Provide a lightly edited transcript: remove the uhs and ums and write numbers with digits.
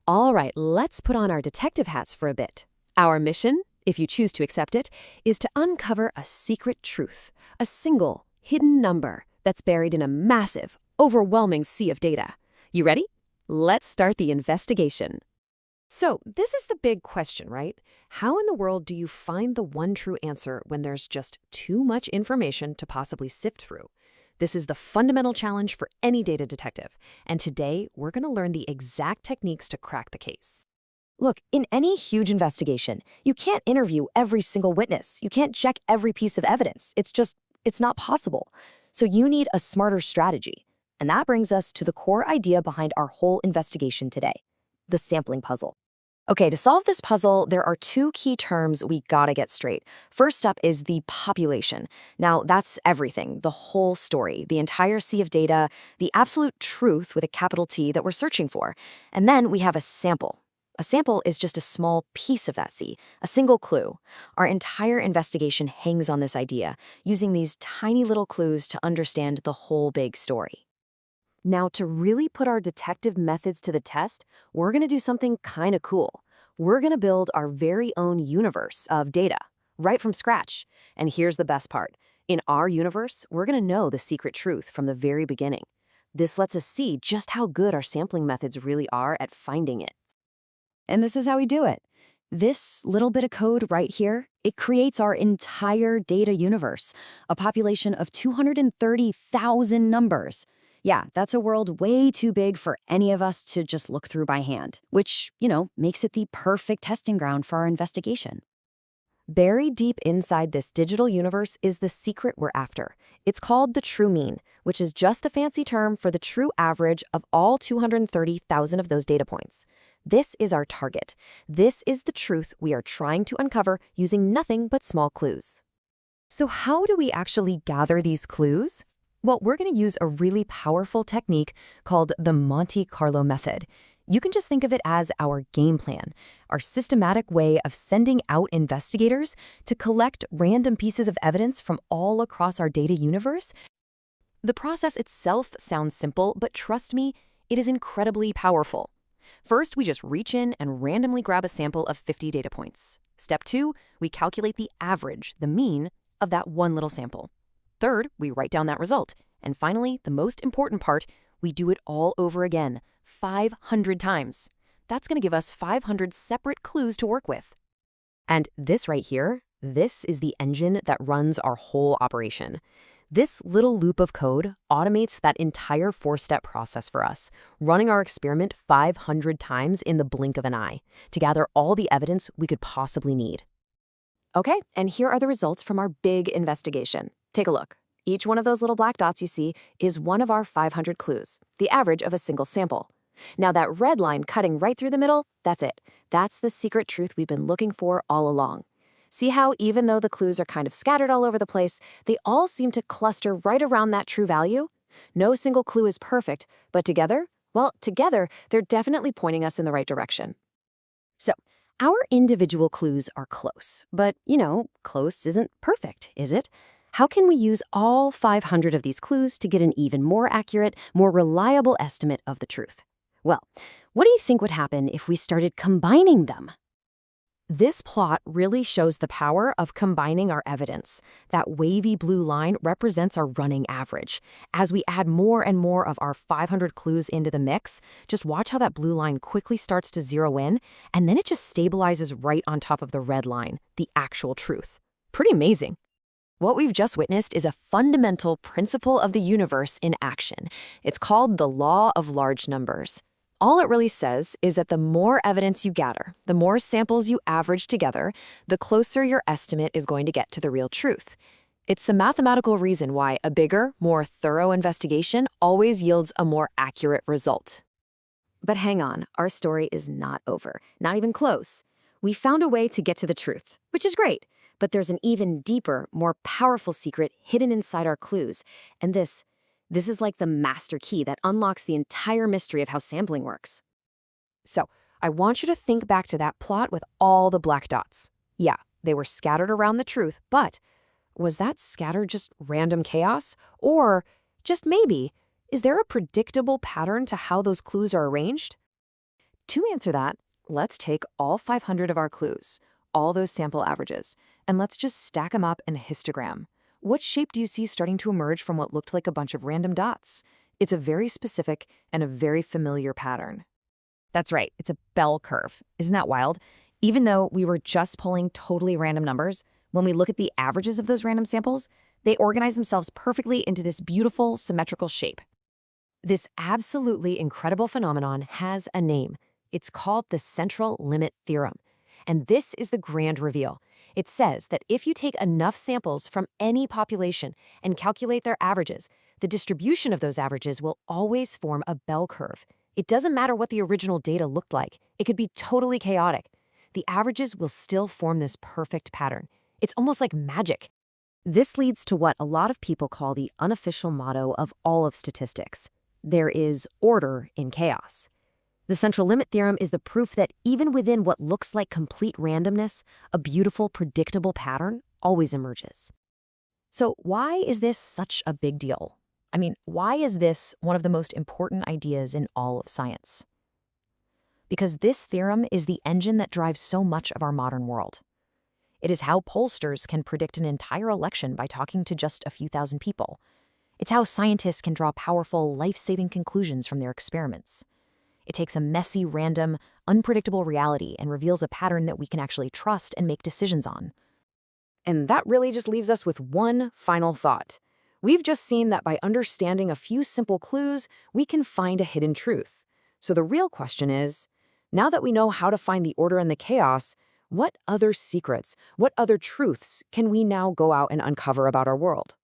All right, let's put on our detective hats for a bit. Our mission, if you choose to accept it, is to uncover a secret truth, a single, hidden number that's buried in a massive, overwhelming sea of data. You ready? Let's start the investigation. So, this is the big question, right? How in the world do you find the one true answer when there's just too much information to possibly sift through? This is the fundamental challenge for any data detective, and today we're going to learn the exact techniques to crack the case. Look, in any huge investigation, you can't interview every single witness. You can't check every piece of evidence. It's not possible. So you need a smarter strategy. And that brings us to the core idea behind our whole investigation today, the sampling puzzle. Okay, to solve this puzzle, there are two key terms we gotta get straight. First up is the population. Now, that's everything, the whole story, the entire sea of data, the absolute truth with a capital T that we're searching for. And then we have a sample. A sample is just a small piece of that sea, a single clue. Our entire investigation hangs on this idea, using these tiny little clues to understand the whole big story. Now, to really put our detective methods to the test, we're going to do something kind of cool. We're going to build our very own universe of data, right from scratch. And here's the best part. In our universe, we're going to know the secret truth from the very beginning. This lets us see just how good our sampling methods really are at finding it. And this is how we do it. This little bit of code right here, it creates our entire data universe, a population of 230,000 numbers. Yeah, that's a world way too big for any of us to just look through by hand, which, makes it the perfect testing ground for our investigation. Buried deep inside this digital universe is the secret we're after. It's called the true mean, which is just the fancy term for the true average of all 230,000 of those data points. This is our target. This is the truth we are trying to uncover using nothing but small clues. So how do we actually gather these clues? Well, we're going to use a really powerful technique called the Monte Carlo method. You can just think of it as our game plan, our systematic way of sending out investigators to collect random pieces of evidence from all across our data universe. The process itself sounds simple, but trust me, it is incredibly powerful. First, we just reach in and randomly grab a sample of 50 data points. Step 2, we calculate the average, the mean, of that one little sample. Third, we write down that result. And finally, the most important part, we do it all over again, 500 times. That's going to give us 500 separate clues to work with. And this right here, this is the engine that runs our whole operation. This little loop of code automates that entire 4-step process for us, running our experiment 500 times in the blink of an eye to gather all the evidence we could possibly need. Okay, and here are the results from our big investigation. Take a look. Each one of those little black dots you see is one of our 500 clues, the average of a single sample. Now that red line cutting right through the middle, that's it. That's the secret truth we've been looking for all along. See how even though the clues are kind of scattered all over the place, they all seem to cluster right around that true value? No single clue is perfect, but together, they're definitely pointing us in the right direction. So, our individual clues are close, but, close isn't perfect, is it? How can we use all 500 of these clues to get an even more accurate, more reliable estimate of the truth? Well, what do you think would happen if we started combining them? This plot really shows the power of combining our evidence. That wavy blue line represents our running average. As we add more and more of our 500 clues into the mix, just watch how that blue line quickly starts to zero in, and then it just stabilizes right on top of the red line, the actual truth. Pretty amazing. What we've just witnessed is a fundamental principle of the universe in action. It's called the law of large numbers. All it really says is that the more evidence you gather, the more samples you average together, the closer your estimate is going to get to the real truth. It's the mathematical reason why a bigger, more thorough investigation always yields a more accurate result. But hang on, our story is not over, not even close. We found a way to get to the truth, which is great. But there's an even deeper, more powerful secret hidden inside our clues. And this is like the master key that unlocks the entire mystery of how sampling works. So, I want you to think back to that plot with all the black dots. Yeah, they were scattered around the truth, but was that scatter just random chaos? Or, just maybe, is there a predictable pattern to how those clues are arranged? To answer that, let's take all 500 of our clues, all those sample averages, and let's just stack them up in a histogram. What shape do you see starting to emerge from what looked like a bunch of random dots? It's a very specific and a very familiar pattern. That's right, it's a bell curve. Isn't that wild? Even though we were just pulling totally random numbers, when we look at the averages of those random samples, they organize themselves perfectly into this beautiful, symmetrical shape. This absolutely incredible phenomenon has a name. It's called the central limit theorem. And this is the grand reveal. It says that if you take enough samples from any population and calculate their averages, the distribution of those averages will always form a bell curve. It doesn't matter what the original data looked like. It could be totally chaotic. The averages will still form this perfect pattern. It's almost like magic. This leads to what a lot of people call the unofficial motto of all of statistics. There is order in chaos. The central limit theorem is the proof that even within what looks like complete randomness, a beautiful, predictable pattern always emerges. So why is this such a big deal? I mean, why is this one of the most important ideas in all of science? Because this theorem is the engine that drives so much of our modern world. It is how pollsters can predict an entire election by talking to just a few thousand people. It's how scientists can draw powerful, life-saving conclusions from their experiments. It takes a messy, random, unpredictable reality and reveals a pattern that we can actually trust and make decisions on. And that really just leaves us with one final thought. We've just seen that by understanding a few simple clues, we can find a hidden truth. So the real question is, now that we know how to find the order and the chaos, what other secrets, what other truths can we now go out and uncover about our world?